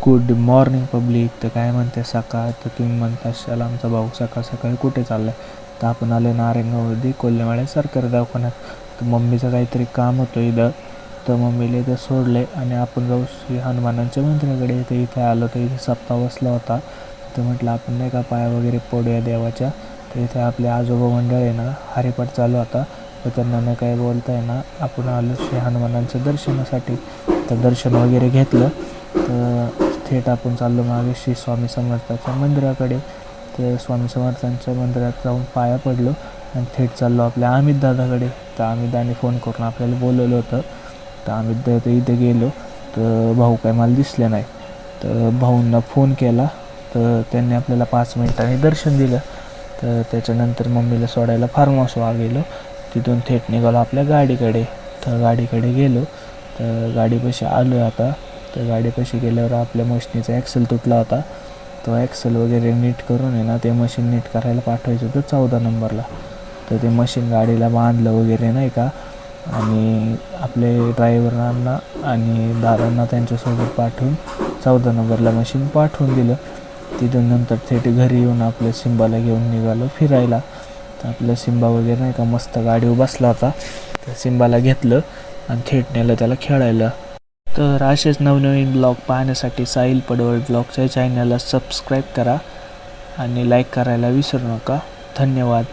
Good morning public. तर काय म्हणते सकाळ, तर तुम्ही म्हणता शाला आमचा भाऊ सकाळ सकाळी कुठे चालला आहे. तर आपण आलो नारायणगावमध्ये कोल्हेमाळे सरकारी दवाखान्यात. तर मम्मीचं काहीतरी काम होतं इथं, तर मम्मीला इथं सोडले आणि आपण जाऊ श्री हनुमानांच्या मंदिराकडे. इथे आलो तर इथे सप्ताह बसला होता. तर म्हटलं आपण नाही का पाया वगैरे पडूया देवाच्या. तर इथे आपले आजोबा मंडळ आहे ना, हरिपाठ चालू होता. तर त्यांना नाही काय बोलता आहे ना, आपण आलो श्री हनुमानांच्या दर्शनासाठी. तर दर्शन वगैरे घेतलं तर थेट आपण चाललो मागे श्री स्वामी समर्थाच्या मंदिराकडे. तर स्वामी समर्थांच्या मंदिरात जाऊन पाया पडलो आणि थेट चाललो आपल्या अमित दादाकडे. तर अमितदाने फोन करून आपल्याला बोलवलं होतं. तर अमित दादा इथे गेलो तर भाऊ काय मला दिसले नाही. तर भाऊंना फोन केला तर त्यांनी आपल्याला 5 मिनिटांनी दर्शन दिलं. तर त्याच्यानंतर मम्मीला सोडायला फार्म हाऊसवर गेलो. तिथून थेट निघालो आपल्या गाडीकडे. तर गाडीकडे गेलो तर गाडीपाशी आलो आता. तर गाडीपाशी गेल्यावर आपल्या मशीनीचा ॲक्सेल तुटला होता. तो ॲक्सेल वगैरे नीट करून आहे ना, ते मशीन नीट करायला पाठवायचं होतं 14 नंबरला. तर ते मशीन गाडीला बांधलं वगैरे नाही का, आणि आपले ड्रायव्हरांना आणि दादांना त्यांच्यासोबत पाठवून 14 नंबरला मशीन पाठवून दिलं. तिथून नंतर थेट घरी येऊन आपल्या सिंबाला घेऊन निघालो फिरायला. तर आपलं सिंबा वगैरे नाही का मस्त गाडीवर बसला होता. तर सिंबाला घेतलं आणि थेट नेलं त्याला खेळायला. तर असेच नवनवीन ब्लॉग पाहण्यासाठी साहिल पडवळ ब्लॉगच्या चॅनलला सबस्क्राईब करा आणि लाईक करायला विसरू नका. धन्यवाद.